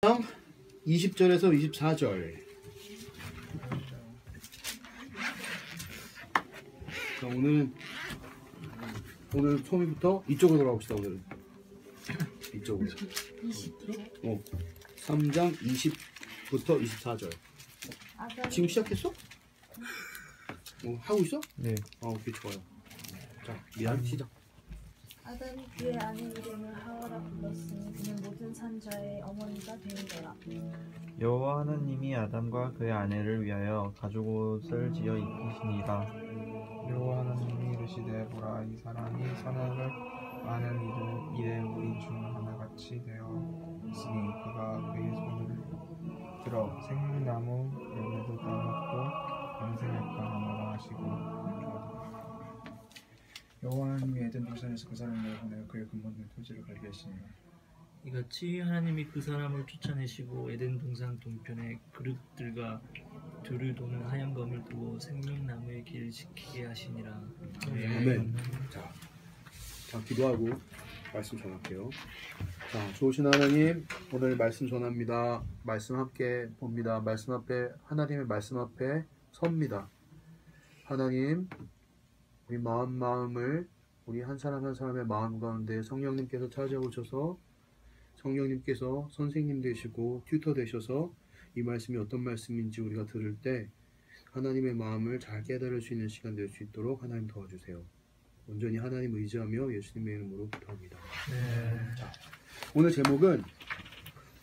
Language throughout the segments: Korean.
20절에서 24절. 자, 오늘 소미부터 이쪽으로 돌아봅시다. 오늘은 이쪽으로. 20절? 3장 20부터 24절. 지금 시작했어? 하고 있어? 네. 오케이, 좋아요. 자, 미안, 시작. 아담이 그의 아내 이름을 하와라 불렀으니 그는 모든 산자의 어머니가 되리더라. 여호와 하나님이 아담과 그의 아내를 위하여 가죽옷을 지어 입히시니라. 여호와 하나님이 이르시되 보라 이 사람이 선악을 아는 일에 우리 중 하나같이 되어 있으니 그가 그의 손을 들어 생나무 열매도 따먹고 영생할까 하노라 하시고 여호와 하나님이 에덴 동산에서 그 사람을 내보내어 그의 근본된 토지를 갈게 하시니라. 이같이 하나님이 그 사람을 쫓아내시고 에덴 동산 동편에 그릇들과 두루 도는 하얀 검을 두고 생명나무의 길을 지키게 하시니라. 아멘. 자, 기도하고 말씀 전할게요. 자, 좋으신 하나님, 오늘 말씀 전합니다. 말씀 함께 봅니다. 말씀 앞에, 하나님의 말씀 앞에 섭니다. 하나님, 우리 마음을 우리 한 사람 한 사람의 마음 가운데 성령님께서 찾아오셔서 성령님께서 선생님 되시고 튜터 되셔서 이 말씀이 어떤 말씀인지 우리가 들을 때 하나님의 마음을 잘 깨달을 수 있는 시간 될 수 있도록 하나님 도와주세요. 온전히 하나님 의지하며 예수님의 이름으로 기도합니다. 네. 자, 오늘 제목은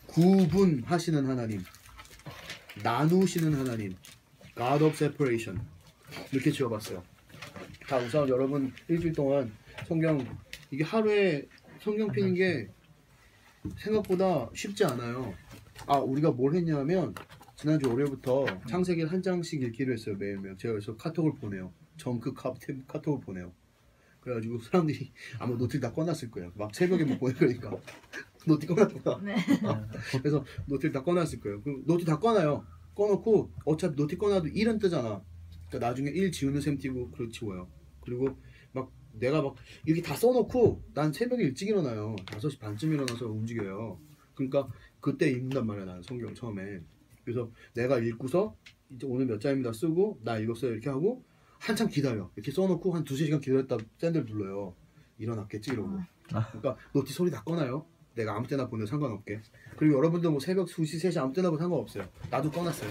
구분하시는 하나님, 나누시는 하나님, God of Separation 이렇게 지어봤어요. 자, 우선 여러분 일주일 동안 이게 하루에 성경 피는 게 생각보다 쉽지 않아요. 우리가 뭘 했냐면 지난주 월요일부터 창세기를 한 장씩 읽기로 했어요. 매일매일. 제가 그래서 카톡을 보내요. 정크 카톡을 보내요. 그래가지고 사람들이 아마 노트를 다 꺼놨을 거예요. 막 새벽에 못 보내 그러니까 노트 꺼놨구나. 네. 그래서 노트를 다 꺼놨을 거예요. 그럼 노트 다 꺼놔요. 꺼놓고 어차피 노트 꺼놔도 1은 뜨잖아. 그러니까 나중에 1 지우는 셈 띄고 그렇게 지워요. 그리고 내가 이렇게 다 써놓고 난 새벽에 일찍 일어나요. 5시 반쯤 일어나서 움직여요. 그러니까 그때 읽는단 말이야. 나는 성경 처음에. 그래서 내가 읽고서 이제 오늘 몇 장입니다 쓰고 나 읽었어요 이렇게 하고 한참 기다려. 이렇게 써놓고 한 2-3시간 기다렸다 샌들 눌러요. 일어났겠지 이러고. 그러니까 노트 소리 다 꺼놔요. 내가 아무 때나 보내도 상관없게. 그리고 여러분도 뭐 새벽 2시, 3시 아무 때나 보도 상관없어요. 나도 꺼놨어요.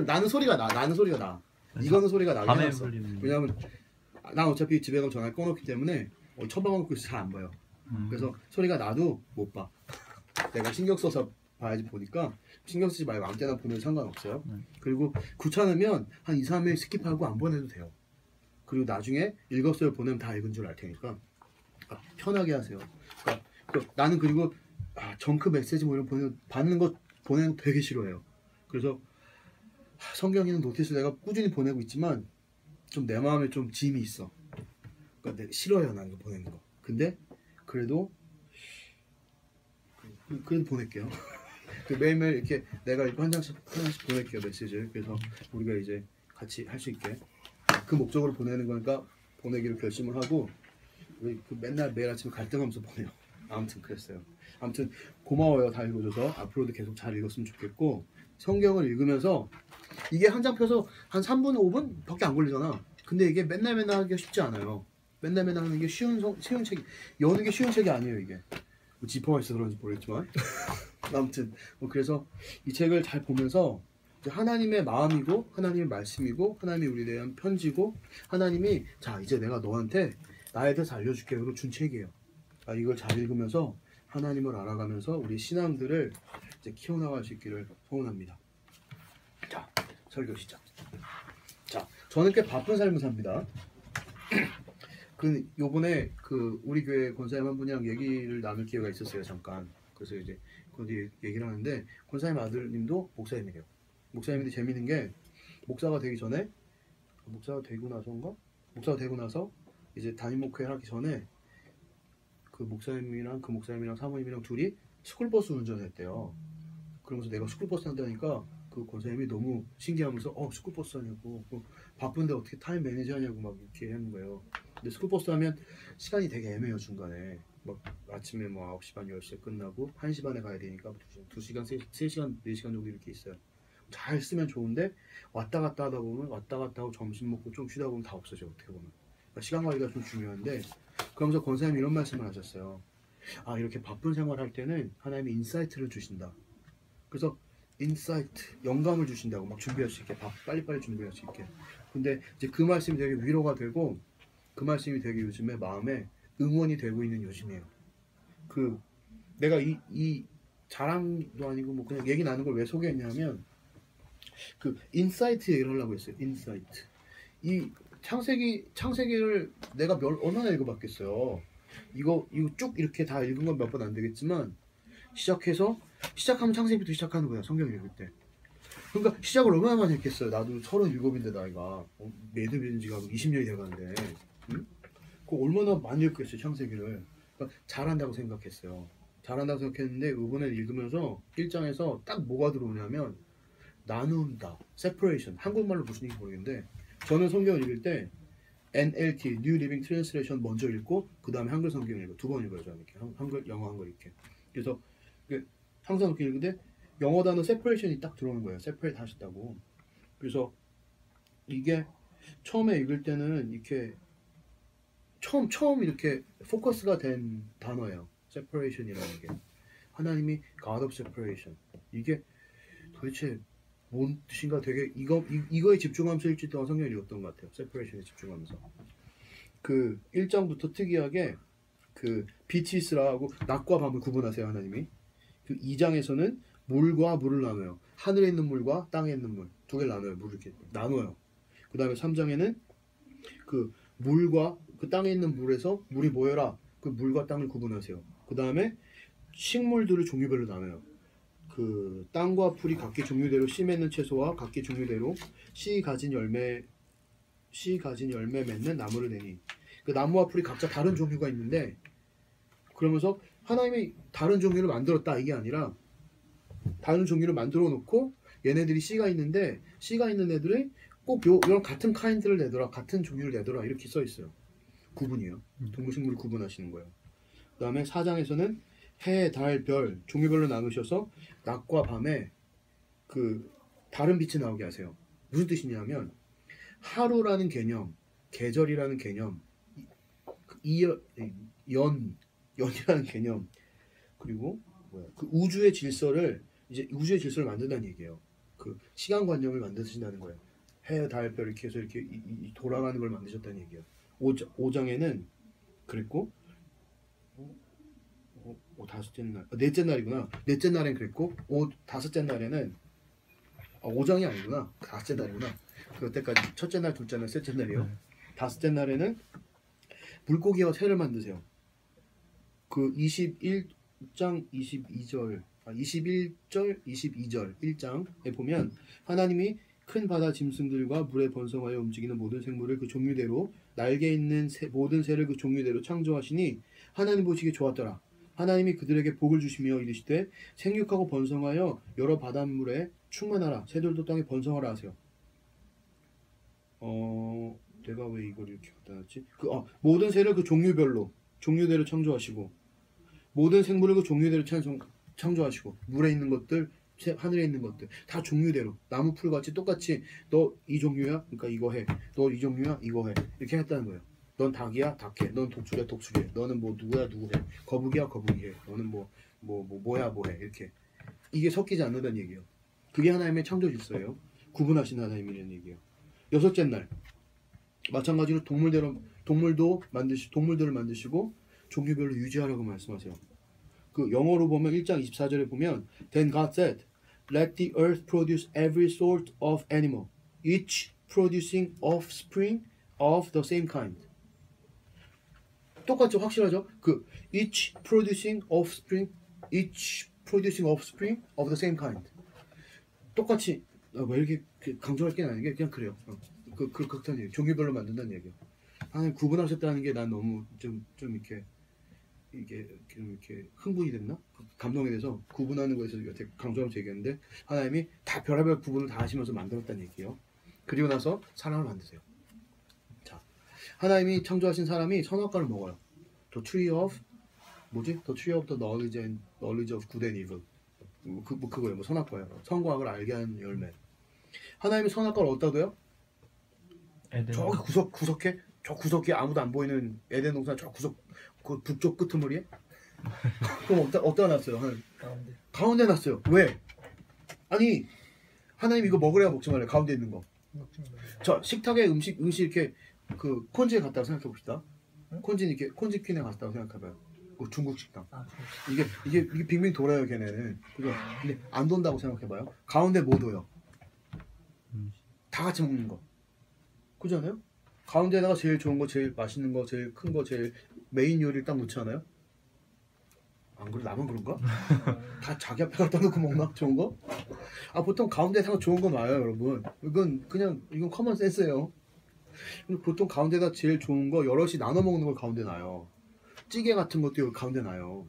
나는 소리가 나. 나는 소리가 나. 이거는 소리가 나긴 했어. 왜냐면 난 어차피 집에 가면 전화를 꺼놓기 때문에 처방하고 있어 잘 안 봐요. 그래서 소리가 나도 못 봐. 내가 신경 써서 봐야지 보니까 신경 쓰지 말고 아무 때나 보내도 상관없어요. 그리고 귀찮으면 한 2-3일 스킵하고 안 보내도 돼요. 그리고 나중에 읽었어요 보내면 다 읽은 줄 알 테니까 편하게 하세요. 그러니까 나는 그리고 정크 메시지 뭐 이런 받는 거 보내는 거 되게 싫어해요. 그래서 성경에는 노티스 내가 꾸준히 보내고 있지만 좀 내 마음에 좀 짐이 있어. 그러니까 내가 싫어요 난 이거 보내는 거. 근데 그래도 보낼게요. 매일매일 이렇게 내가 이거 한 장씩 보낼게요 메시지를. 그래서 우리가 이제 같이 할 수 있게 그 목적으로 보내는 거니까 보내기로 결심을 하고 맨날 매일 아침에 갈등하면서 보내요. 아무튼 그랬어요. 아무튼 고마워요 다 읽어줘서. 앞으로도 계속 잘 읽었으면 좋겠고 성경을 읽으면서 이게 한 장 펴서 한 3분 5분 밖에 안 걸리잖아. 근데 이게 맨날 하기가 쉽지 않아요. 맨날 하는 게 쉬운 책이 여는 게 쉬운 책이 아니에요. 이게 뭐 지퍼가 있어서 그런지 모르겠지만 아무튼 그래서 이 책을 잘 보면서 하나님의 마음이고 하나님의 말씀이고 하나님이 우리에 대한 편지고 하나님이 자 이제 내가 너한테 나에 대해서 알려줄게 그리고 준 책이에요. 이걸 잘 읽으면서 하나님을 알아가면서 우리 신앙들을 이제 키워나갈 수 있기를 소원합니다. 자, 설교 시작. 자, 저는 꽤 바쁜 삶을 삽니다. 요번에 우리 교회 권사님 한 분이랑 얘기를 나눌 기회가 있었어요, 잠깐. 그래서 이제 거기 얘기를 하는데 권사님 아들님도 목사님이래요. 목사님인데 재밌는 게 목사가 되기 전에 목사가 되고 나서 이제 담임 목회 하기 전에 그 목사님이랑 사모님이랑 둘이 스쿨버스 운전을 했대요. 그러면서 내가 스쿨버스 한다니까 그 권사님이 너무 신기하면서 스쿨버스 하냐고 바쁜데 어떻게 타임 매니저 하냐고 막 이렇게 하는 거예요. 근데 스쿨버스 하면 시간이 되게 애매해요 중간에. 막 아침에 뭐 9시 반 10시에 끝나고 1시 반에 가야 되니까 2시간 3시간 4시간 정도 이렇게 있어요. 잘 쓰면 좋은데 왔다 갔다 하다 보면 왔다 갔다 하고 점심 먹고 좀 쉬다 보면 다 없어져 어떻게 보면. 그러니까 시간 관리가 좀 중요한데 그러면서 권사님이 이런 말씀을 하셨어요. 아 이렇게 바쁜 생활할 때는 하나님이 인사이트를 주신다. 그래서 인사이트 영감을 주신다고 막 준비할 수 있게 빨리빨리 준비할 수 있게. 근데 이제 그 말씀이 되게 위로가 되고 그 말씀이 되게 요즘에 마음에 응원이 되고 있는 요즘이에요. 그 내가 이 자랑도 아니고 뭐 그냥 얘기 나는 걸 왜 소개했냐면 그 인사이트 얘기를 하려고 했어요. 인사이트. 이 창세기를 내가 얼마나 읽어봤겠어요. 이거 쭉 이렇게 다 읽은 건 몇 번 안 되겠지만 시작하면 창세기부터 시작하는 거야. 성경 읽을 때. 그러니까 시작을 얼마나 많이 했겠어요. 나도 37인데 나이가 매듭인 지가 20년이 돼가는데 응? 그거 얼마나 많이 읽겠어요. 창세기를. 그러니까 잘한다고 생각했어요. 잘한다고 생각했는데 이번에 읽으면서 1장에서 딱 뭐가 들어오냐면 나눈다, separation. 한국말로 무슨 얘기인지 모르겠는데 저는 성경을 읽을 때 NLT, New Living Translation 먼저 읽고 그 다음에 한글 성경 읽고 2번 읽어요. 저는 이렇게 한글, 영어, 한글 이렇게. 그래서 항상 그렇게 읽는데 영어 단어 separation이 딱 들어오는 거예요. separate 하셨다고. 그래서 이게 처음에 읽을 때는 이렇게 처음 이렇게 포커스가 된 단어예요. separation이라는 게. 하나님이 God of separation. 이게 도대체 뭔 뜻인가 되게 이거에 집중하면서 일주일 동안 성경을 읽었던 것 같아요. separation에 집중하면서. 그 1장부터 특이하게 그 비치스라고 낮과 밤을 구분하세요. 하나님이. 그 2장에서는 물과 물을 나눠요. 하늘에 있는 물과 땅에 있는 물 두 개를 나눠요. 물을 이렇게 나눠요. 그 다음에 3장에는 그 물과 그 땅에 있는 물에서 물이 모여라. 그 물과 땅을 구분하세요. 그 다음에 식물들을 종류별로 나눠요. 그 땅과 풀이 각기 종류대로 씨 맺는 채소와 각기 종류대로 씨 가진 열매 맺는 나무를 내니 그 나무와 풀이 각자 다른 종류가 있는데 그러면서 하나님이 다른 종류를 만들었다 이게 아니라 다른 종류를 만들어 놓고 얘네들이 씨가 있는데 씨가 있는 애들이 꼭 이런 같은 카인드를 내더라 같은 종류를 내더라 이렇게 써 있어요. 구분이에요. 동물식물을 구분하시는 거예요. 그 다음에 4장에서는 해, 달, 별 종류별로 나누셔서 낮과 밤에 그 다른 빛이 나오게 하세요. 무슨 뜻이냐면 하루라는 개념, 계절이라는 개념, 연이라는 개념 그리고 그 우주의 질서를 만든다는 얘기예요. 그 시간관념을 만드신다는 거예요. 해, 달, 별 이렇게 해서 이렇게 돌아가는 걸 만드셨다는 얘기예요. 5장에는 그랬고 다섯째 날, 넷째 날이구나. 넷째 날엔 그랬고, 다섯째 날에는 5장이 아니구나. 다섯째 날이구나. 그때까지 첫째 날, 둘째 날, 셋째 날이요. 다섯째 날에는 물고기와 새를 만드세요. 그 21장 22절, 21절 22절 1장에 보면 하나님이 큰 바다 짐승들과 물에 번성하여 움직이는 모든 생물을 그 종류대로 날개 있는 모든 새를 그 종류대로 창조하시니 하나님 보시기에 좋았더라. 하나님이 그들에게 복을 주시며 이르시되 생육하고 번성하여 여러 바닷물에 충만하라. 새들도 땅에 번성하라 하세요. 내가 왜 이걸 이렇게 갖다 놨지? 모든 새를 그 종류대로 창조하시고 모든 생물을 그 종류대로 창조하시고 물에 있는 것들 하늘에 있는 것들 다 종류대로 나무 풀같이 똑같이 너 이 종류야? 그러니까 이거 해. 너 이 종류야? 이거 해. 이렇게 했다는 거예요. 넌 닭이야? 닭해. 넌 독수리야? 독수리해. 너는 뭐 누구야? 누구해. 거북이야? 거북이해. 너는 뭐야? 뭐해. 이렇게 이게 섞이지 않는다는 얘기예요. 그게 하나님의 창조 질서예요. 구분하신 하나님이라는 얘기예요. 여섯째 날 마찬가지로 동물들을 만드시고 종류별로 유지하라고 말씀하세요. 그 영어로 보면 1장 24절에 보면 Then God said, Let the earth produce every sort of animal, each producing offspring of the same kind. 똑같죠? 확실하죠? 그 each producing offspring of the same kind. 똑같이 왜 이렇게 강조할 게 아닌 게 그냥 그래요. 그렇다는 얘기. 종류별로 만든다는 얘기예요. 하나님 구분하셨다는 게 난 너무 좀 이렇게 흥분이 됐나? 감동이 돼서 구분하는 거에서 되게 강조하면서 얘기했는데 하나님이 다 별의별 구분을 다 하시면서 만들었다는 얘기예요. 그리고 나서 사람을 만드세요. 자, 하나님이 창조하신 사람이 선악과를 먹어요. The tree of 뭐지? The tree of the knowledge of good and evil. 그거예요. 뭐 선악과예요. 선과 악을 알게 하는 열매. 하나님이 선악과를 어디다 둬요? 에덴. 저기 구석에 저 구석에 아무도 안 보이는 에덴 동산 저 구석 그 북쪽 끄트머리에? 그럼 어디다 놨어요? 가운데. 가운데 놨어요. 왜? 아니 하나님 이거 먹으래야 먹지 말래. 가운데 있는 거. 저 식탁에 음식 이렇게 그 콘지에 갔다고 생각해 봅시다. 콘지 이렇게 콘지 퀸에 갔다고 생각해봐요. 그 중국 식당. 아, 그렇지. 이게 빙빙 돌아요 걔네는. 그죠? 근데 안 돈다고 생각해봐요. 가운데 뭐 둬요? 다 같이 먹는 거. 그렇지 않아요? 가운데다가 제일 좋은 거, 제일 맛있는 거, 제일 큰 거, 제일 메인 요리를 딱 놓지 않아요? 안 그래? 나만 그런가? 다 자기 앞에 갖다 놓고 먹나? 좋은 거? 아 보통 가운데다가 좋은 거 놔요 여러분. 이건 커먼 센스예요. 보통 가운데다 제일 좋은 거 여럿이 나눠 먹는 걸 가운데 놔요. 찌개 같은 것도 여기 가운데 놔요.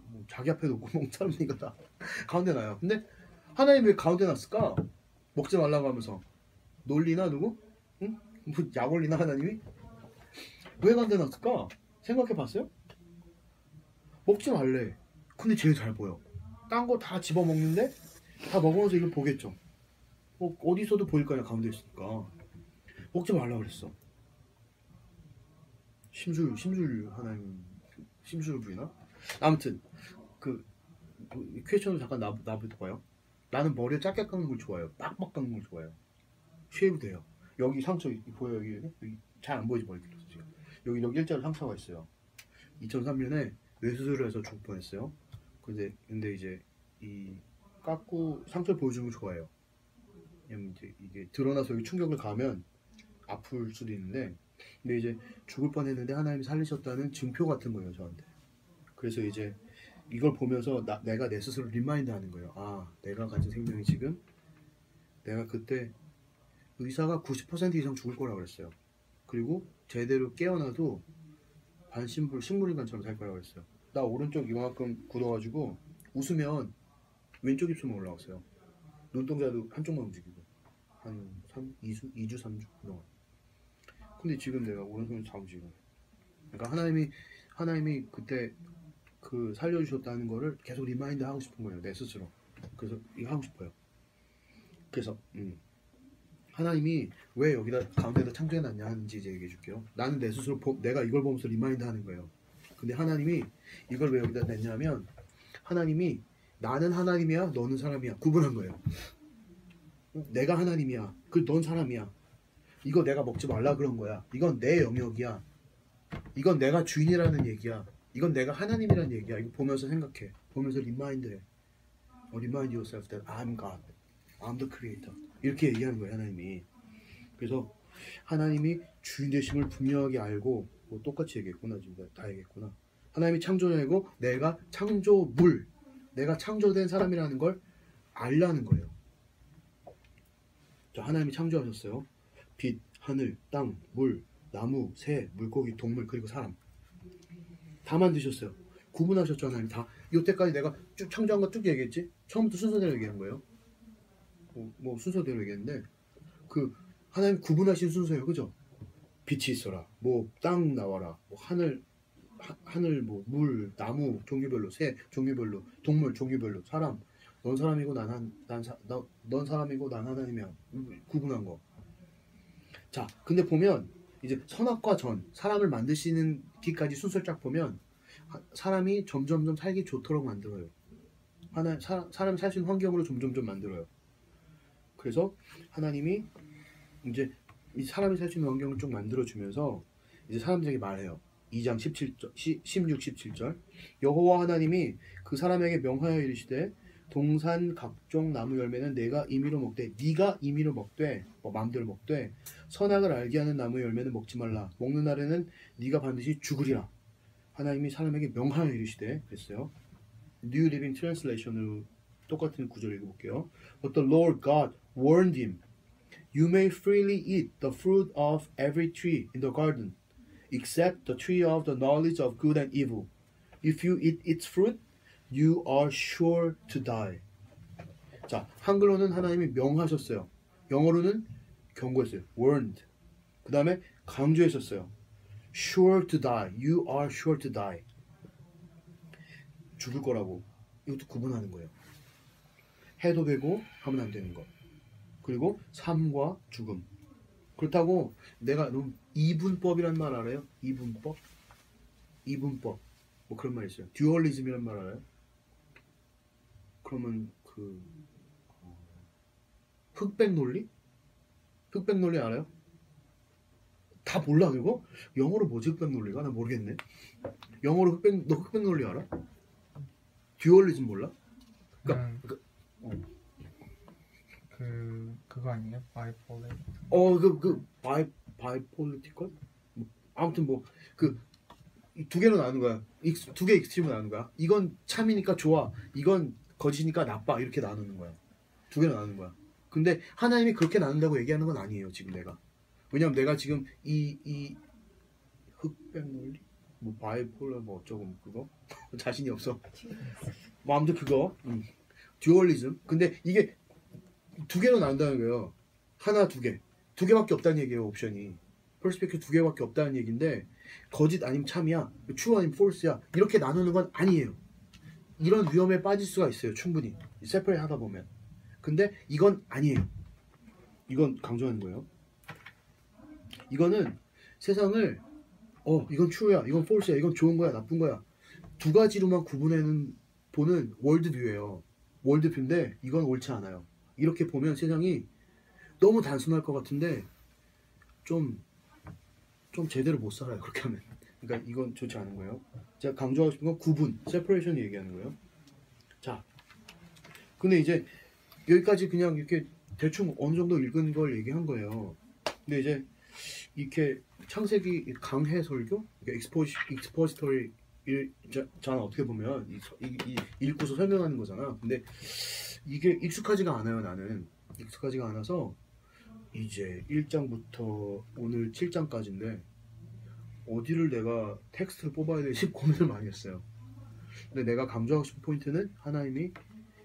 뭐 자기 앞에 놓고 먹는 사람이니까 다 가운데 놔요. 근데 하나님 왜 가운데 놨을까? 먹지 말라고 하면서 놀리나 누구? 응? 뭐 약올리나 하나님이? 왜 가운데 놨을까? 생각해 봤어요? 먹지 말래. 근데 제일 잘 보여. 딴 거 다 집어 먹는데 다 먹으면서 이걸 보겠죠. 어디서도 보일 거야 가운데 있으니까. 먹지 말라 그랬어. 심술 하나님 심술 부리나? 아무튼 그 퀘스천을 잠깐 놔볼까요? 나는 머리를 짧게 깎는 걸 좋아해요. 빡빡 깎는 걸 좋아해요. 쉐이브 돼요. 여기 상처 보여 여기 잘 안 보이지 머리 길어서 지금. 여기 일자로 상처가 있어요. 2003년에 뇌수술을 해서 죽을 뻔했어요. 근데 이제 이 깎고 상처를 보여주는 걸 좋아해요. 왜냐면 이제 이게 드러나서 여기 충격을 가면 아플 수도 있는데, 근데 이제 죽을 뻔했는데 하나님이 살리셨다는 증표 같은 거예요 저한테. 그래서 이제 이걸 보면서 내가 내 스스로 리마인드 하는 거예요. 아, 내가 가진 생명이 지금 내가 그때 의사가 90% 이상 죽을 거라고 그랬어요. 그리고 제대로 깨어나도 반신불 식물인간처럼 살 거라고 그랬어요. 나 오른쪽 이만큼 굳어가지고 웃으면 왼쪽 입술만 올라왔어요. 눈동자도 한쪽만 움직이고 한 2주 3주 그동안. 근데 지금 내가 오른손을 다 움직여. 그러니까 하나님이 그때 그 살려주셨다는 거를 계속 리마인드 하고 싶은 거예요 내 스스로. 그래서 이거 하고 싶어요. 그래서 하나님이 왜 여기다 가운데다 창조해놨냐 하는지 이제 얘기해 줄게요. 나는 내 스스로 내가 이걸 보면서 리마인드 하는 거예요. 근데 하나님이 이걸 왜 여기다 냈냐면 하나님이 나는 하나님이야 너는 사람이야 구분한 거예요. 내가 하나님이야 넌 사람이야. 이거 내가 먹지 말라 그런 거야. 이건 내 영역이야. 이건 내가 주인이라는 얘기야. 이건 내가 하나님이라는 얘기야. 이거 보면서 생각해. 보면서 리마인드해. Remind yourself that I'm God. I'm the creator. 이렇게 얘기하는 거예요 하나님이. 그래서 하나님이 주인 되심을 분명하게 알고 똑같이 얘기했구나. 지금 다 얘기했구나. 하나님이 창조자이고 내가 창조물, 내가 창조된 사람이라는 걸 알라는 거예요. 자, 하나님이 창조하셨어요. 빛, 하늘, 땅, 물, 나무, 새, 물고기, 동물, 그리고 사람 다 만드셨어요. 구분하셨죠 하나님. 다 이때까지 내가 쭉 창조한 거 쭉 얘기했지. 처음부터 순서대로 얘기한 거예요. 뭐 순서대로 얘기했는데 그 하나님 구분하신 순서예요. 그죠? 빛이 있어라. 뭐 땅 나와라. 뭐 하늘 뭐 물, 나무 종류별로, 새 종류별로, 동물 종류별로, 사람. 넌 사람이고 넌 사람이고 난 하나님이야. 구분한 거. 자, 근데 보면 이제 선악과 전 사람을 만드시는 기까지 순서를 쫙 보면 사람이 점점점 살기 좋도록 만들어요. 사람이 살 수 있는 환경으로 점점점 만들어요. 그래서 하나님이 이제 이 사람이 살 수 있는 환경을 좀 만들어주면서 이제 사람들에게 말해요. 2장 16, 17절 여호와 하나님이 그 사람에게 명하여 이르시되 동산 각종 나무 열매는 내가 임의로 먹되 네가 임의로 먹되 마음대로 먹되 선악을 알게 하는 나무 열매는 먹지 말라. 먹는 날에는 네가 반드시 죽으리라. 하나님이 사람에게 명하여 이르시되 그랬어요. New Living Translation으로 똑같은 구절 읽어볼게요. But the Lord God warned him, You may freely eat the fruit of every tree in the garden, except the tree of the knowledge of good and evil. If you eat its fruit, you are sure to die. 자, 한글로는 하나님이 명하셨어요. 영어로는 경고했어요. warned. 그 다음에 강조했었어요. sure to die. You are sure to die. 죽을 거라고. 이것도 구분하는 거예요. 해도 되고 하면 안 되는 거. 그리고 삶과 죽음. 그렇다고 내가 이분법이란 말 알아요? 이분법? 이분법. 뭐 그런 말 있어요. 듀얼리즘이란 말 알아요? 그러면 흑백 논리? 흑백 논리 알아요? 다 몰라 그거? 영어로 뭐지 흑백 논리가? 나 모르겠네. 영어로 너 흑백 논리 알아? 듀얼리즘 몰라? 그러니까 그거 아니에요? 바이폴레. 바이폴리티컬? 아무튼 뭐 두 개로 나누는 거야. 두 개 익스트림으로 나누는 거야. 이건 참이니까 좋아. 이건 거짓이니까 나빠. 이렇게 나누는 거야. 두 개로 나누는 거야. 근데 하나님이 그렇게 나눈다고 얘기하는 건 아니에요. 지금 내가. 왜냐면 내가 지금 이 흑백 논리? 뭐 바이폴러 뭐 어쩌고 그거? 자신이 없어. 뭐 아무튼 그거. 듀얼리즘. 근데 이게 두 개로 나눈다는 거예요. 하나 두 개. 두 개밖에 없다는 얘기예요. 옵션이. 퍼스펙티브 두 개밖에 없다는 얘기인데 거짓 아니면 참이야, true 아니면 false야 이렇게 나누는 건 아니에요. 이런 위험에 빠질 수가 있어요. 충분히 세퍼레이트 하다 보면. 근데 이건 아니에요. 이건 강조하는 거예요. 이거는 세상을 이건 true야, 이건 false야, 이건 좋은 거야, 나쁜 거야 두 가지로만 구분해는 보는 월드뷰예요. 월드뷰인데 이건 옳지 않아요. 이렇게 보면 세상이 너무 단순할 것 같은데 좀 제대로 못 살아요. 그렇게 하면. 그러니까 이건 좋지 않은 거예요. 제가 강조하고 싶은 건 구분, 세퍼레이션 얘기하는 거예요. 자, 근데 이제 여기까지 그냥 이렇게 대충 어느 정도 읽은 걸 얘기한 거예요. 근데 이제 이렇게 창세기 강해 설교, 익스포지터리 잖아. 어떻게 보면 이 읽고서 설명하는 거잖아. 근데 이게 익숙하지가 않아요. 나는 익숙하지가 않아서 이제 1장부터 오늘 7장까지인데 어디를 내가 텍스트를 뽑아야 될지 고민을 많이 했어요. 근데 내가 강조하고 싶은 포인트는 하나님이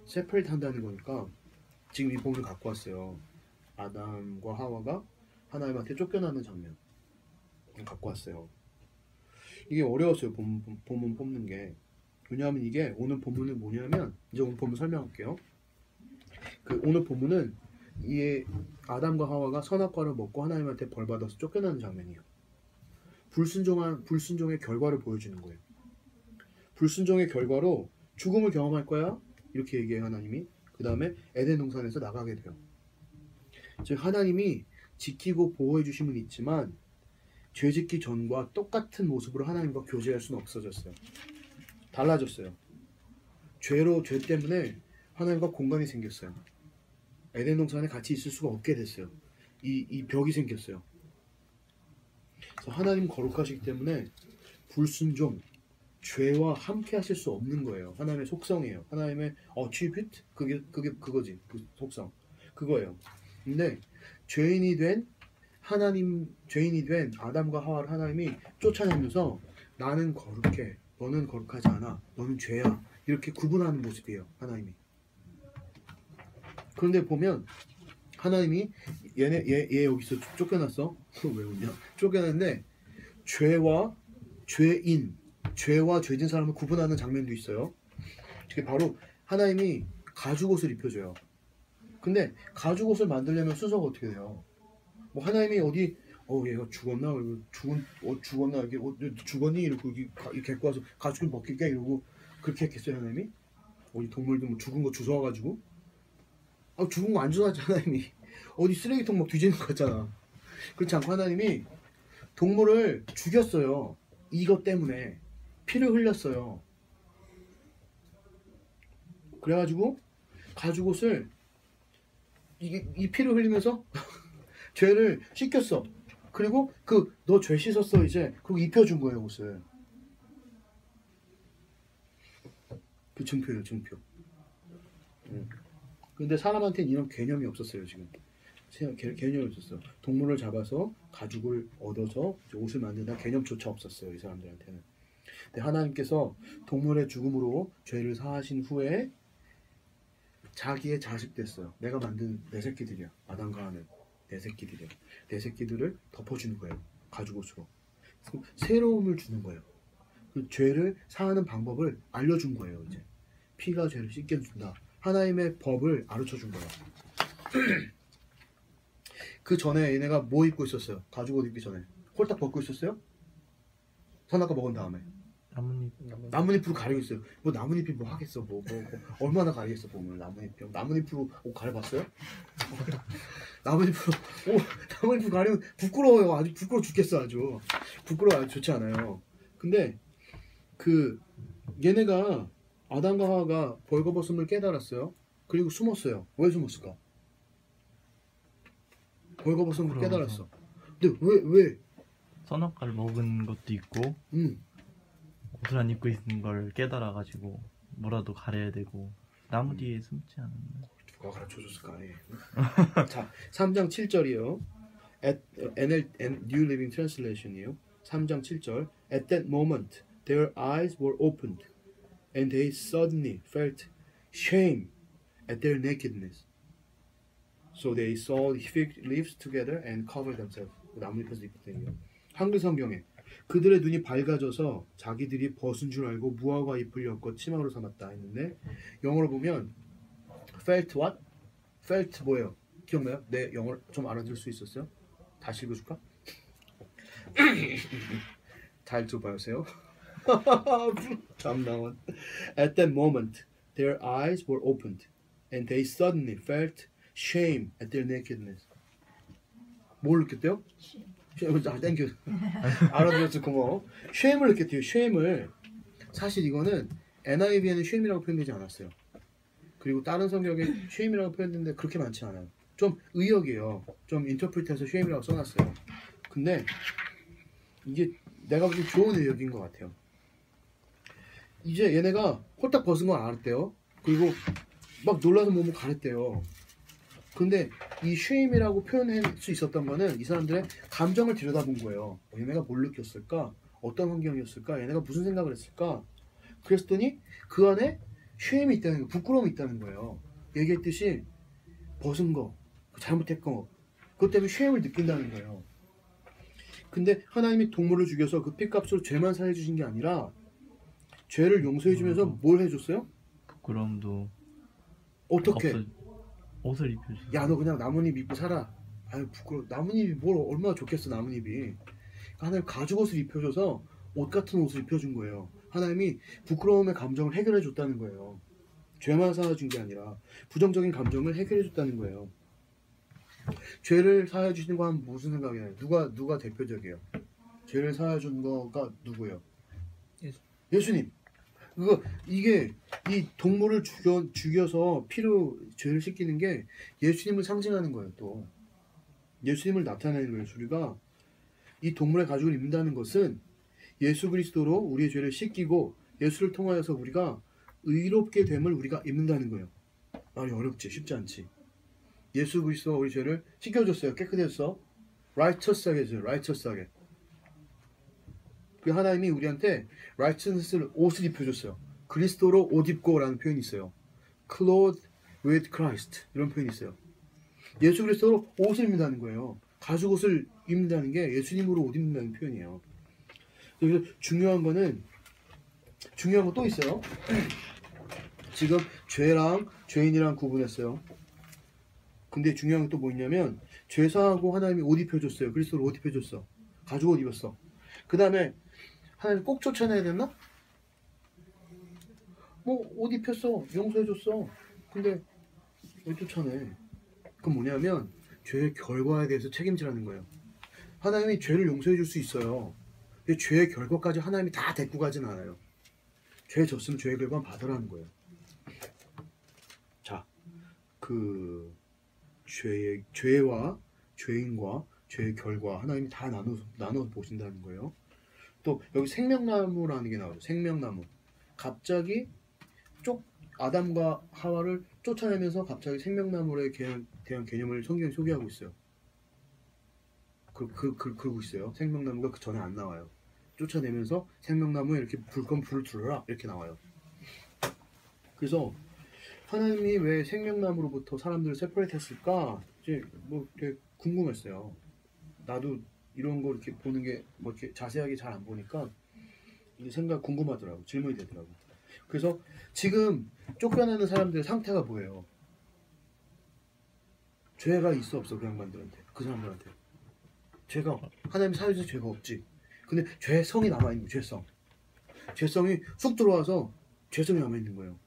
세퍼레이트 한다는 거니까 지금 이 본문을 갖고 왔어요. 아담과 하와가 하나님한테 쫓겨나는 장면 갖고 왔어요. 이게 어려웠어요. 본문 뽑는 게. 왜냐하면 이게 오늘 본문은 뭐냐면 이제 오늘 본문 설명할게요. 오늘 본문은 이 아담과 하와가 선악과를 먹고 하나님한테 벌받아서 쫓겨나는 장면이에요. 불순종의 결과를 보여주는 거예요. 불순종의 결과로 죽음을 경험할 거야. 이렇게 얘기해요. 하나님이. 그 다음에 에덴 동산에서 나가게 돼요. 즉 하나님이 지키고 보호해 주심은 있지만 죄짓기 전과 똑같은 모습으로 하나님과 교제할 수는 없어졌어요. 달라졌어요. 죄 때문에 하나님과 공간이 생겼어요. 에덴 동산에 같이 있을 수가 없게 됐어요. 이 벽이 생겼어요. 그래서 하나님 거룩하시기 때문에 불순종, 죄와 함께 하실 수 없는 거예요. 하나님의 속성이에요. 하나님의 attribute? 그거지. 그 속성. 그거예요. 근데 죄인이 된 아담과 하와를 하나님이 쫓아내면서 나는 거룩해, 너는 거룩하지 않아, 너는 죄야 이렇게 구분하는 모습이에요. 하나님이. 그런데 보면 하나님이 얘 여기서 쫓겨났어. 왜 웃냐? 쫓겨났는데 죄와 죄진 사람을 구분하는 장면도 있어요. 그게 바로 하나님이 가죽옷을 입혀줘요. 근데 가죽옷을 만들려면 순서가 어떻게 돼요? 뭐 하나님이 어디 얘가 죽었나? 죽었나? 이게 죽었니? 이러고 이렇게 갖고 와서 가죽을 벗길게 이러고 그렇게 했겠어요. 하나님이? 어디 동물들 뭐 죽은 거 주워와가지고 죽은 거 안 주워왔지. 하나님이 어디 쓰레기통 막 뒤지는 거 같잖아. 그렇지 않고 하나님이 동물을 죽였어요. 이것 때문에 피를 흘렸어요. 그래가지고 가죽옷을 이 피를 흘리면서 죄를 씻겼어. 그리고 너 죄 씻었어 이제. 그리고 입혀준 거예요 옷을. 그 증표예요 증표. 근데 사람한테는 이런 개념이 없었어요 지금. 개념이 없었어. 동물을 잡아서 가죽을 얻어서 옷을 만든다 개념조차 없었어요 이 사람들한테는. 근데 하나님께서 동물의 죽음으로 죄를 사하신 후에 자기의 자식 됐어요. 내가 만든 내 새끼들이야. 아담과 하와는 내 새끼들이야. 내 새끼들을 덮어주는 거예요. 가죽옷으로. 새로움을 주는 거예요. 그 죄를 사하는 방법을 알려준 거예요. 이제 피가 죄를 씻겨준다. 하나님의 법을 가르쳐준 거예요. 그 전에 얘네가 뭐 입고 있었어요? 가죽옷 입기 전에 홀딱 벗고 있었어요? 선악과 먹은 다음에 나뭇잎 나뭇잎으로 가리고 있어요. 뭐 나뭇잎이 뭐 하겠어? 뭐 얼마나 가리겠어 보면 나뭇잎으로 옷 가려봤어요? 나뭇잎으로 나뭇잎으로 가리면 부끄러워요. 아주 부끄러워 죽겠어. 아주 부끄러워. 아주 좋지 않아요. 근데 그 얘네가 아담과 하와가 벌거벗음을 깨달았어요. 그리고 숨었어요. 왜 숨었을까? 벌거벗음을 부끄러워서. 깨달았어. 근데 왜? 선악과를 먹은 것도 있고 옷을 안 입고 있는 걸 깨달아가지고 뭐라도 가려야 되고 나무 뒤에 숨지 않았나? 누가 가르쳐줬을까? 예. 자, 3장 7절이요. New Living Translation이요. 3장 7절. At that moment, their eyes were opened, and they suddenly felt shame at their nakedness. So they sewed fig leaves together and covered themselves. 나뭇잎에서 입거든요. 한글 성경에 그들의 눈이 밝아져서 자기들이 벗은 줄 알고 무화과 잎을 엮어 치마로 삼았다 했는데 영어로 보면 felt what? felt 뭐예요? 기억나요? 내 영어를 좀 알아들을 수 있었어요? 다시 읽어줄까? 잘 들어봐주세요. 참 나온. At that moment, their eyes were opened, and they suddenly felt shame at their nakedness. 뭘 느꼈대요? 아, 땡큐. 알아들었어, 고마워. shame을 느꼈대요. shame을. 사실 이거는 NIV에는 shame이라고 표현되지 않았어요. 그리고 다른 성경에 shame이라고 표현되는데 그렇게 많지 않아요. 좀 의역이에요. 좀 인터프리트해서 shame이라고 써놨어요. 근데 이게 내가 보기엔 좋은 의역인 것 같아요. 이제 얘네가 홀딱 벗은 건 알았대요. 그리고 막 놀라서 몸을 가렸대요. 근데 이 shame이라고 표현할 수 있었던 거는 이 사람들의 감정을 들여다본 거예요. 얘네가 뭘 느꼈을까? 어떤 환경이었을까? 얘네가 무슨 생각을 했을까? 그랬더니 그 안에 shame이 있다는 거, 부끄러움이 있다는 거예요. 얘기했듯이 벗은 거, 잘못했던 거, 그것 때문에 shame을 느낀다는 거예요. 근데 하나님이 동물을 죽여서 그 피값으로 죄만 사해주신 게 아니라 죄를 용서해주면서 뭘 해줬어요? 부끄러움도 어떻게? 옷을 입혀주세요. 야, 너 그냥 나뭇잎 입고 살아. 아유, 부끄러워. 나뭇잎이 뭘 얼마나 좋겠어, 나뭇잎이. 하나님 가죽옷을 입혀줘서 옷 같은 옷을 입혀준 거예요. 하나님이 부끄러움의 감정을 해결해줬다는 거예요. 죄만 사해준 게 아니라 부정적인 감정을 해결해줬다는 거예요. 죄를 사해주시는 거 하면 무슨 생각이나요? 누가 대표적이에요? 죄를 사해준 거가 누구예요? 예수님. 이게 이 동물을 죽여서 피로 죄를 씻기는 게 예수님을 상징하는 거예요. 또 예수님을 나타내는 거예요. 우리가 이 동물의 가죽을 입는다는 것은 예수 그리스도로 우리의 죄를 씻기고 예수를 통하여서 우리가 의롭게 됨을 우리가 입는다는 거예요. 말이 어렵지, 쉽지 않지. 예수 그리스도가 우리 죄를 씻겨줬어요. 깨끗했어. righteous하게 해줘요. righteous하게. 그 하나님이 우리한테 righteousness를 옷을 입혀줬어요. 그리스도로 옷 입고라는 표현이 있어요. clothed with Christ 이런 표현이 있어요. 예수 그리스도로 옷을 입는다는 거예요. 가죽 옷을 입는다는 게 예수님으로 옷 입는다는 표현이에요. 그래서 중요한 거 또 있어요. 지금 죄랑 죄인이랑 구분했어요. 근데 중요한 게 또 뭐 있냐면 죄사하고 하나님이 옷 입혀줬어요. 그리스도로 옷 입혀줬어. 가죽 옷 입었어. 그 다음에 하나님 꼭 쫓아내야 됐나? 뭐 옷 입혔어. 용서해줬어. 근데 왜 쫓아내? 그건 뭐냐면 죄의 결과에 대해서 책임지라는 거예요. 하나님이 죄를 용서해줄 수 있어요. 근데 죄의 결과까지 하나님이 다 데리고 가진 않아요. 죄 졌으면 죄의 결과는 받으라는 거예요. 자, 그 죄와 죄인과 죄의 결과 하나님이 다 나눠 보신다는 거예요. 또 여기 생명나무라는 게 나오죠. 생명나무. 갑자기 아담과 하와를 쫓아내면서 갑자기 생명나무에 대한 개념을 성경이 소개하고 있어요. 그러고 있어요. 생명나무가 그 전에 안 나와요. 쫓아내면서 생명나무에 이렇게 불을 들어라 이렇게 나와요. 그래서 하나님이 왜 생명나무로부터 사람들을 세퍼레이트 했을까? 이제 뭐 되게 궁금했어요. 나도 이런 거 이렇게 보는 게 뭐 이렇게 자세하게 잘 안 보니까 이게 생각 궁금하더라고. 질문이 되더라고. 그래서 지금 쫓겨나는 사람들의 상태가 뭐예요? 죄가 있어 없어 그 양반들한테, 그 사람들한테. 죄가 하나님 사유에서 죄가 없지. 근데 죄성이 남아있는 거예요. 죄성. 죄성이 쑥 들어와서 죄성이 남아있는 거예요.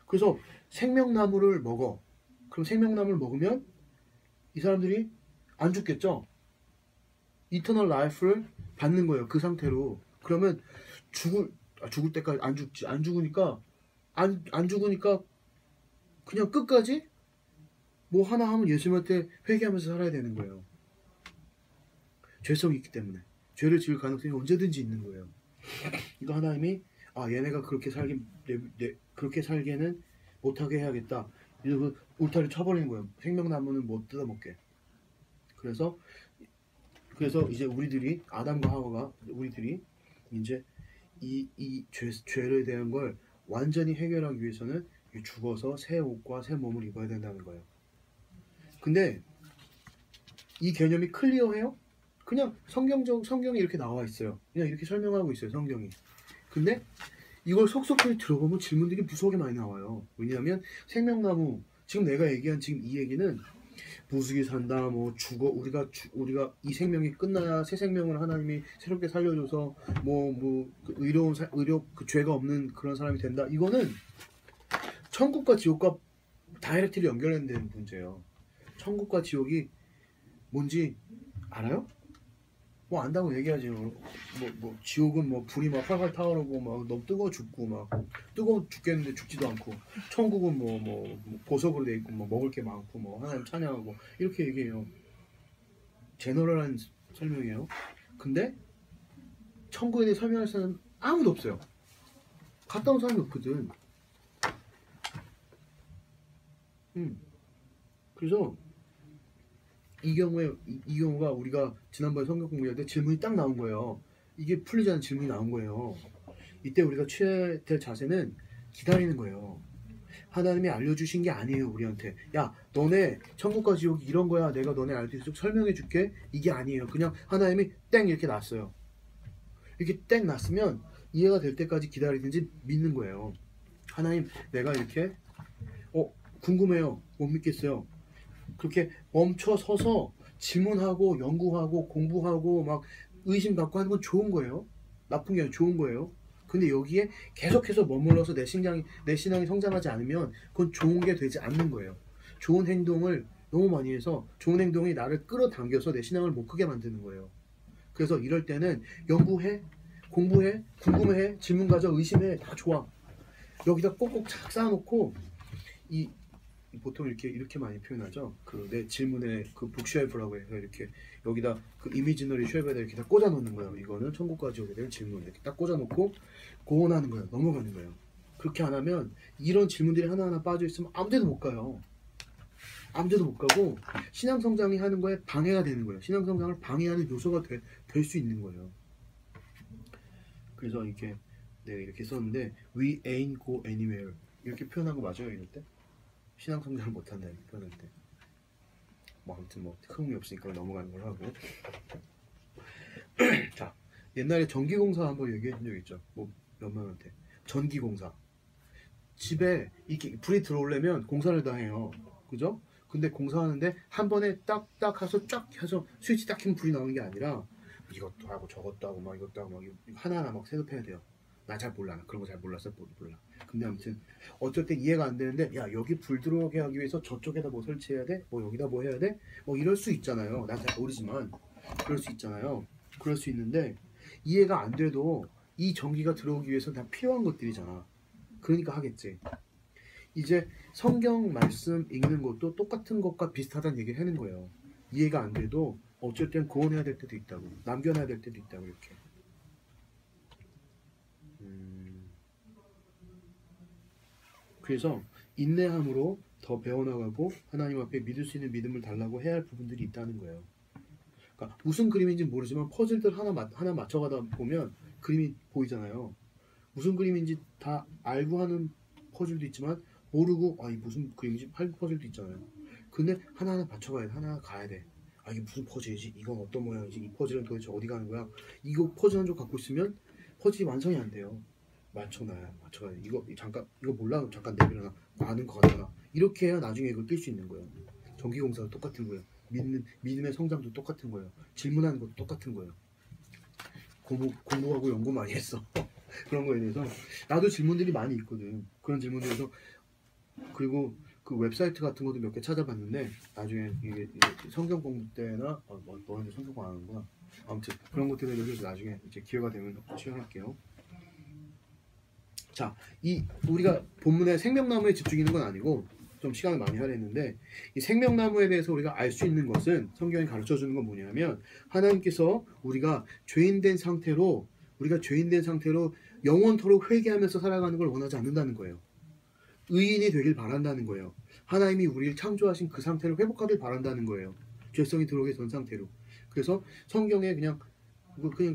그래서 생명나무를 먹어. 그럼 생명나무를 먹으면 이 사람들이 안 죽겠죠? 이터널 라이프를 받는 거예요. 그 상태로. 그러면 죽을 때까지 안 죽지. 안 죽으니까 그냥 끝까지 뭐 하나 하면 예수님한테 회개하면서 살아야 되는 거예요. 죄성이 있기 때문에. 죄를 지을 가능성이 언제든지 있는 거예요. 이거 하나님이 얘네가 그렇게 그렇게 살기에는 못하게 해야겠다. 이러고 울타리 쳐버리는 거예요. 생명나무는 못 뜯어먹게. 그래서 이제 우리들이 아담과 하와가 우리들이 이제 이 죄에 대한 걸 완전히 해결하기 위해서는 죽어서 새 옷과 새 몸을 입어야 된다는 거예요. 근데 이 개념이 클리어해요? 그냥 성경에 이렇게 나와 있어요. 그냥 이렇게 설명하고 있어요, 성경이. 근데 이걸 속속히 들어보면 질문들이 무수하게 많이 나와요. 왜냐하면 생명나무, 지금 내가 얘기한 지금 이 얘기는 무수히 산다, 뭐 죽어, 우리가 이 생명이 끝나야 새 생명을 하나님이 새롭게 살려줘서 그 의료 그 죄가 없는 그런 사람이 된다. 이거는 천국과 지옥과 다이렉트리 연결된 문제예요. 천국과 지옥이 뭔지 알아요? 뭐 안다고 얘기하지. 지옥은 불이 막 활활 타오르고 막 너무 뜨거워 죽고 막 뜨거워 죽겠는데 죽지도 않고, 천국은 보석으로 돼 있고 먹을 게 많고 하나님 찬양하고 이렇게 얘기해요. 제너럴한 설명이에요. 근데 천국에 대해 설명할 사람은 아무도 없어요. 갔다 온 사람이 없거든. 그래서 이 경우가 우리가 지난번에 성경 공부할 때 질문이 딱 나온 거예요. 이게 풀리지 않은 질문이 나온 거예요. 이때 우리가 취해야 될 자세는 기다리는 거예요. 하나님이 알려주신 게 아니에요, 우리한테. 야, 너네 천국과 지옥이 이런 거야. 내가 너네 알 수 있도록 설명해 줄게. 이게 아니에요. 그냥 하나님이 땡 이렇게 놨어요. 이렇게 땡 놨으면 이해가 될 때까지 기다리든지 믿는 거예요. 하나님, 내가 이렇게 궁금해요. 못 믿겠어요. 그렇게 멈춰 서서 질문하고 연구하고 공부하고 막 의심받고 하는 건 좋은 거예요. 나쁜 게 아니라 좋은 거예요. 근데 여기에 계속해서 머물러서 내 신앙이 성장하지 않으면 그건 좋은 게 되지 않는 거예요. 좋은 행동을 너무 많이 해서 좋은 행동이 나를 끌어당겨서 내 신앙을 못 크게 만드는 거예요. 그래서 이럴 때는 연구해, 공부해, 궁금해, 질문 가져, 의심해, 다 좋아. 여기다 꼭꼭 착 쌓아놓고 보통 이렇게 많이 표현하죠. 내 질문에 북쉘프라고 해서 이렇게 여기다 이미지너리 쉘프에다 이렇게 다 꽂아 놓는 거예요. 이거는 천국과 지옥에 대한 질문 이렇게 딱 꽂아 놓고 고온하는 거예요. 넘어가는 거예요. 그렇게 안 하면 이런 질문들이 하나하나 빠져 있으면 아무데도 못 가요. 아무데도 못 가고 신앙 성장이 하는 거에 방해가 되는 거예요. 신앙 성장을 방해하는 요소가 될 수 있는 거예요. 그래서 내가 이렇게 썼는데 We ain't go anywhere 이렇게 표현한 거 맞아요, 이럴 때? 신앙 성장을 못한다 이렇게 표현할 때. 아무튼 흥미 없으니까 넘어가는 걸 하고. 자, 옛날에 전기공사 한번 얘기해 준 적 있죠. 몇 명한테. 전기공사. 집에 이렇게 불이 들어오려면 공사를 다 해요. 그죠? 근데 공사하는데 한 번에 딱딱 해서 쫙 해서 스위치 딱 켜면 불이 나오는 게 아니라 이것도 하고 저것도 하고 이것도 하고 하나하나 셋업해야 돼요. 나 잘 몰라. 그런 거 잘 몰라서 몰라. 근데 아무튼 어쩔 때 이해가 안 되는데 야, 여기 불 들어오게 하기 위해서 저쪽에다 뭐 설치해야 돼? 여기다 뭐 해야 돼? 이럴 수 있잖아요. 난 잘 모르지만 그럴 수 있잖아요. 그럴 수 있는데 이해가 안 돼도 이 전기가 들어오기 위해서 다 필요한 것들이잖아. 그러니까 하겠지. 이제 성경 말씀 읽는 것도 똑같은 것과 비슷하다는 얘기를 하는 거예요. 이해가 안 돼도 어쩔 땐 고온해야 될 때도 있다고, 남겨놔야 될 때도 있다고 이렇게. 그래서 인내함으로 더 배워나가고 하나님 앞에 믿을 수 있는 믿음을 달라고 해야 할 부분들이 있다는 거예요. 그러니까 무슨 그림인지 모르지만 퍼즐들 하나 맞춰가다 보면 그림이 보이잖아요. 무슨 그림인지 다 알고 하는 퍼즐도 있지만 모르고 이 무슨 그림인지 할 퍼즐도 있잖아요. 근데 하나하나 맞춰가야 돼. 하나하나 가야 돼. 이게 무슨 퍼즐이지? 이건 어떤 모양이지? 이 퍼즐은 도대체 어디 가는 거야? 이거 퍼즐 한 쪽 갖고 있으면 퍼즐이 완성이 안 돼요. 맞춰놔야 이거 잠깐 이거 몰라 잠깐 내밀어놔 아는 거 같아라 이렇게 해야 나중에 이걸 낄 수 있는 거예요. 전기공사도 똑같은 거예요. 믿음의 성장도 똑같은 거예요. 질문하는 것도 똑같은 거예요. 공부하고 연구 많이 했어. 그런 거에 대해서 나도 질문들이 많이 있거든. 그런 질문들에서 그리고 그 웹사이트 같은 것도 몇 개 찾아봤는데 나중에 이게 성경 공부 때나 너한테 성경 공부 안 하는구나. 아무튼 그런 것들에 대해서 나중에 이제 기회가 되면 시연할게요. 자, 우리가 본문에 생명나무에 집중하는 건 아니고 좀 시간을 많이 할애했는데 이 생명나무에 대해서 우리가 알 수 있는 것은 성경이 가르쳐 주는 건 뭐냐면 하나님께서 우리가 죄인된 상태로 영원토록 회개하면서 살아가는 걸 원하지 않는다는 거예요. 의인이 되길 바란다는 거예요. 하나님이 우리를 창조하신 그 상태를 회복하길 바란다는 거예요. 죄성이 들어오기 전 상태로. 그래서 성경에 그냥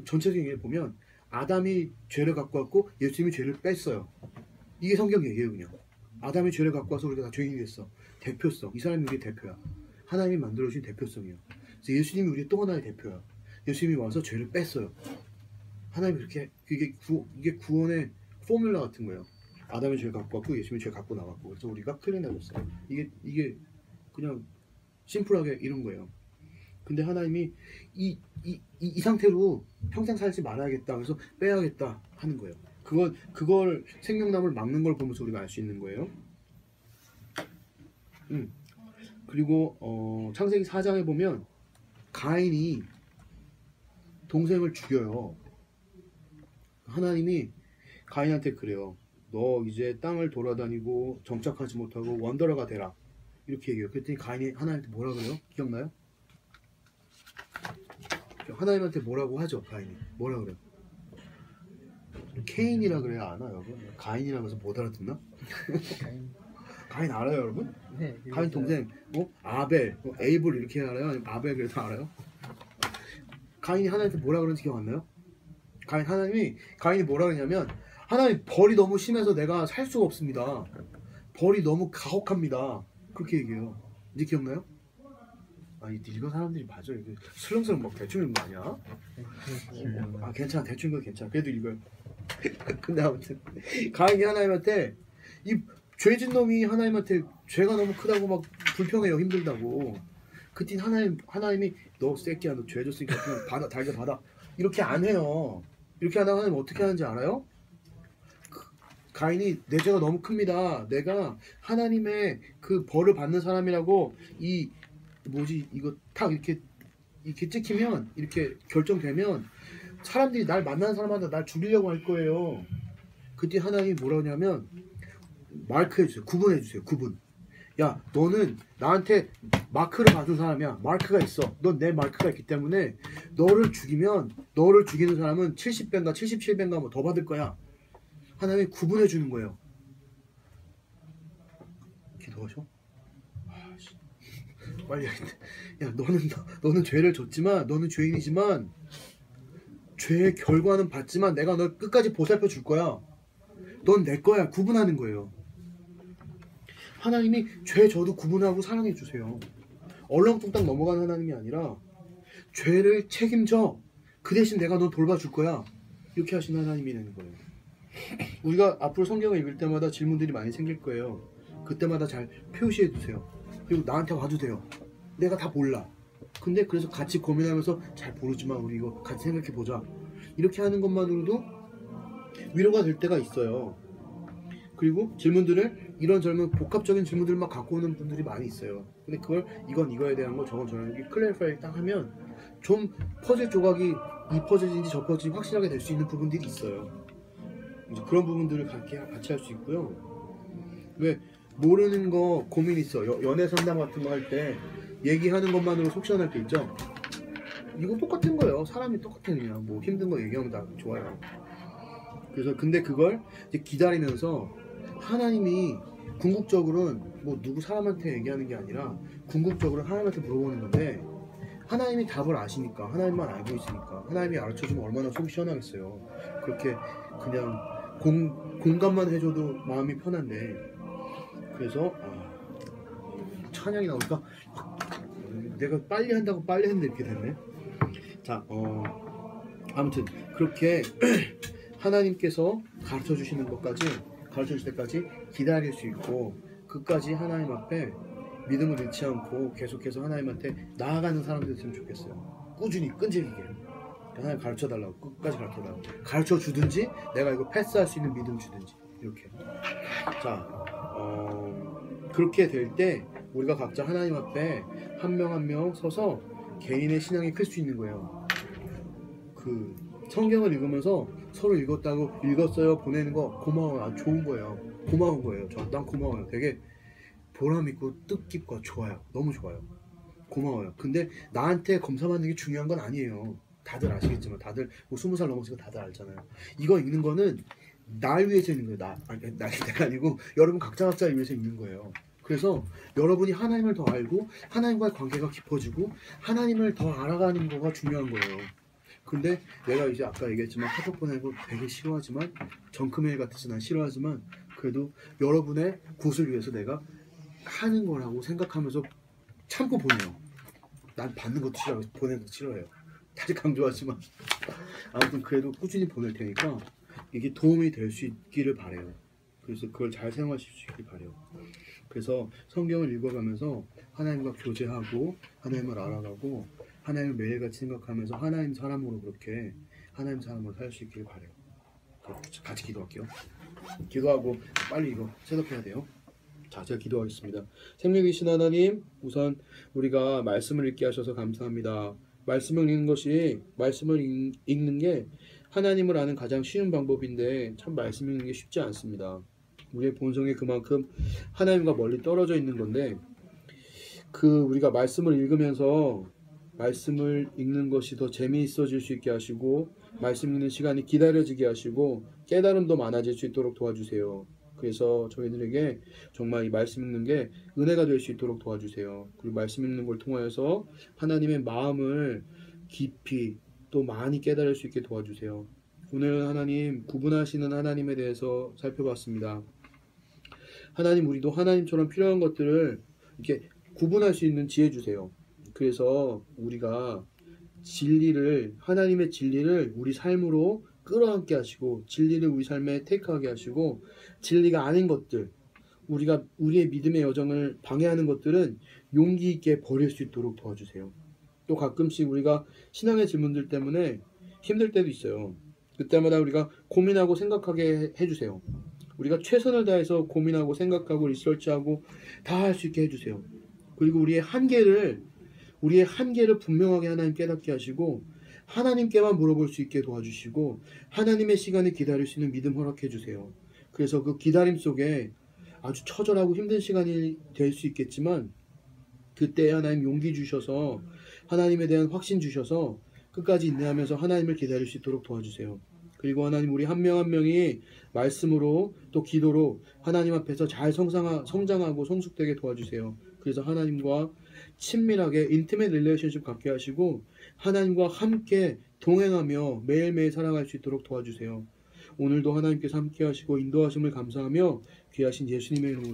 전체적인 얘기를 보면 아담이 죄를 갖고 왔고 예수님이 죄를 뺐어요. 이게 성경 얘기예요. 그냥 아담이 죄를 갖고 와서 우리가 다 죄인이 됐어. 대표성. 이 사람이 우리의 대표야. 하나님이 만들어주신 대표성이에요. 그래서 예수님이 우리의 또 하나의 대표야. 예수님이 와서 죄를 뺐어요. 하나님이 그렇게 이게 구원의 포뮬라 같은 거예요. 아담이 죄를 갖고 왔고 예수님이 죄를 갖고 나왔고 그래서 우리가 클린해졌어요. 이게 그냥 심플하게 이런 거예요. 근데 하나님이 이 상태로 평생 살지 말아야겠다. 그래서 빼야겠다 하는 거예요. 그걸 생명나무를 막는 걸 보면서 우리가 알 수 있는 거예요. 그리고 창세기 4장에 보면 가인이 동생을 죽여요. 하나님이 가인한테 그래요. 너 이제 땅을 돌아다니고 정착하지 못하고 원더러가 되라. 이렇게 얘기해요. 그랬더니 가인이 하나님한테 뭐라 그래요? 기억나요? 하나님한테 뭐라고 하죠? 가인이 뭐라 그래요? 케인이라 그래야 아나 여러분? 가인이라고 해서 못 알아듣나? 가인 알아요 여러분? 네. 가인 동생 아벨, 에이블 이렇게 알아요? 아니면 아벨 그래서 알아요? 가인이 하나님한테 뭐라 그러는지 기억 안 나요? 가인이 뭐라 그러냐면 하나님 벌이 너무 심해서 내가 살 수가 없습니다. 벌이 너무 가혹합니다. 그렇게 얘기해요. 이제 기억나요? 아니 읽은 사람들이 맞아. 이게 슬렁슬렁 막 대충 읽는 거 아니야? 아 괜찮아 대충 읽어 괜찮아. 그래도 읽어요. 근데 아무튼 가인이 하나님한테 이 죄진 놈이 하나님한테 죄가 너무 크다고 막 불평해요. 힘들다고. 그때 하나님이 너 새끼야 너 죄 졌으니까 그냥 받아 달게 받아. 이렇게 안 해요. 이렇게 하다가 하나님 어떻게 하는지 알아요? 가인이 내 죄가 너무 큽니다. 내가 하나님의 그 벌을 받는 사람이라고 이거 탁 이렇게 찍히면 이렇게 결정되면 사람들이 날 만나는 사람마다 날 죽이려고 할 거예요. 그때 하나님이 뭐라 하냐면 마크해주세요. 구분해주세요. 구분. 야 너는 나한테 마크를 받은 사람이야. 마크가 있어. 넌 내 마크가 있기 때문에 너를 죽이는 사람은 70배인가 77배인가 뭐 더 받을 거야. 하나님이 구분해 주는 거예요. 기도하셔? 빨리 해야겠다. 야 너는 죄를 졌지만 너는 죄인이지만 죄의 결과는 받지만 내가 널 끝까지 보살펴 줄 거야. 넌 내 거야. 구분하는 거예요. 하나님이 죄 저도 구분하고 사랑해 주세요. 얼렁뚱땅 넘어가는 하나님이 아니라 죄를 책임져. 그 대신 내가 너 돌봐줄 거야. 이렇게 하시는 하나님이라는 거예요. 우리가 앞으로 성경을 읽을 때마다 질문들이 많이 생길 거예요. 그때마다 잘 표시해 두세요. 그리고 나한테 와주세요. 내가 다 몰라. 근데 그래서 같이 고민하면서 잘 모르지만 우리 이거 같이 생각해 보자. 이렇게 하는 것만으로도 위로가 될 때가 있어요. 그리고 질문들을 이런저런 복합적인 질문들을 막 갖고 오는 분들이 많이 있어요. 근데 그걸 이건 이거에 대한 거 저건 저건 이렇게 클래리파이 딱 하면 좀 퍼즐 조각이 이 퍼즐인지 저 퍼즐인지 확실하게 될 수 있는 부분들이 있어요. 이제 그런 부분들을 같이 할 수 있고요. 왜 모르는 거 고민 있어. 연애 상담 같은 거 할 때 얘기하는 것만으로 속 시원할 때 있죠. 이거 똑같은 거예요. 사람이 똑같아. 그냥 뭐 힘든 거 얘기하면 다 좋아요. 그래서 근데 그걸 이제 기다리면서 하나님이 궁극적으로는 뭐 누구 사람한테 얘기하는 게 아니라 궁극적으로 하나님한테 물어보는 건데 하나님이 답을 아시니까 하나님만 알고 있으니까 하나님이 가르쳐주면 얼마나 속이 시원하겠어요. 그렇게 그냥 공감만 해줘도 마음이 편한데 그래서 찬양이 나오니까 내가 빨리 한다고 빨리 했는데 이렇게 됐네. 자 아무튼 그렇게 하나님께서 가르쳐 주시는 것까지, 가르쳐 주실 때까지 기다릴 수 있고, 끝까지 하나님 앞에 믿음을 잃지 않고 계속해서 하나님한테 나아가는 사람들이 됐으면 좋겠어요. 꾸준히 끈질기게 하나님 가르쳐 달라고, 끝까지 가르쳐 달라고, 가르쳐 주든지 내가 이거 패스할 수 있는 믿음 주든지, 이렇게. 자, 그렇게 될 때 우리가 각자 하나님 앞에 한 명 한 명 서서 개인의 신앙이 클 수 있는 거예요. 그 성경을 읽으면서 서로 읽었어요 보내는 거 고마워요. 아주 좋은 거예요. 고마운 거예요. 난 고마워요. 되게 보람 있고 뜻깊고 좋아요. 너무 좋아요. 고마워요. 근데 나한테 검사받는 게 중요한 건 아니에요. 다들 아시겠지만, 다들 뭐 20살 넘었으니까 다들 알잖아요. 이거 읽는 거는 날 위해서 읽는 거예요. 내가 아니고 여러분 각자를 위해서 읽는 거예요. 그래서 여러분이 하나님을 더 알고 하나님과의 관계가 깊어지고 하나님을 더 알아가는 거가 중요한 거예요. 근데 내가 이제 아까 얘기했지만 카톡 보내는 거 되게 싫어하지만, 정크메일 같아서 난 싫어하지만, 그래도 여러분의 굿을 위해서 내가 하는 거라고 생각하면서 참고 보내요. 난 받는 것도 싫어하고 보내는 것도 싫어해요. 다시 강조하지만 아무튼 그래도 꾸준히 보낼 테니까 이게 도움이 될 수 있기를 바래요. 그래서 그걸 잘 사용하실 수 있길 바래요. 그래서 성경을 읽어가면서 하나님과 교제하고 하나님을 알아가고 하나님을 매일같이 생각하면서 하나님 사람으로 그렇게 하나님 사람으로 살 수 있길 바래요. 같이 기도할게요. 기도하고 빨리 이거 셋업해야 돼요. 자, 제가 기도하겠습니다. 생명이신 하나님, 우선 우리가 말씀을 읽게 하셔서 감사합니다. 말씀을 읽는 게 하나님을 아는 가장 쉬운 방법인데 참 말씀 읽는 게 쉽지 않습니다. 우리의 본성이 그만큼 하나님과 멀리 떨어져 있는 건데, 우리가 말씀을 읽으면서 말씀을 읽는 것이 더 재미있어질 수 있게 하시고, 말씀 읽는 시간이 기다려지게 하시고 깨달음도 많아질 수 있도록 도와주세요. 그래서 저희들에게 정말 이 말씀 읽는 게 은혜가 될 수 있도록 도와주세요. 그리고 말씀 읽는 걸 통하여서 하나님의 마음을 깊이 또 많이 깨달을 수 있게 도와주세요. 오늘 하나님, 구분하시는 하나님에 대해서 살펴봤습니다. 하나님, 우리도 하나님처럼 필요한 것들을 이렇게 구분할 수 있는 지혜 주세요. 그래서 우리가 하나님의 진리를 우리 삶으로 끌어안게 하시고, 진리를 우리 삶에 테이크하게 하시고, 진리가 아닌 것들, 우리의 믿음의 여정을 방해하는 것들은 용기 있게 버릴 수 있도록 도와주세요. 또 가끔씩 우리가 신앙의 질문들 때문에 힘들 때도 있어요. 그때마다 우리가 고민하고 생각하게 해주세요. 우리가 최선을 다해서 고민하고 생각하고 리서치하고 다 할 수 있게 해주세요. 그리고 우리의 한계를 분명하게 하나님 깨닫게 하시고, 하나님께만 물어볼 수 있게 도와주시고, 하나님의 시간을 기다릴 수 있는 믿음 허락해 주세요. 그래서 그 기다림 속에 아주 처절하고 힘든 시간이 될 수 있겠지만, 그때 하나님 용기 주셔서 하나님에 대한 확신 주셔서 끝까지 인내하면서 하나님을 기다릴 수 있도록 도와주세요. 그리고 하나님, 우리 한 명 한 명이 말씀으로 또 기도로 하나님 앞에서 잘 성장하고 성숙되게 도와주세요. 그래서 하나님과 친밀하게 인티메이트 릴레이션십 갖게 하시고 하나님과 함께 동행하며 매일매일 살아갈 수 있도록 도와주세요. 오늘도 하나님께서 함께 하시고 인도하심을 감사하며 귀하신 예수님의 이름으로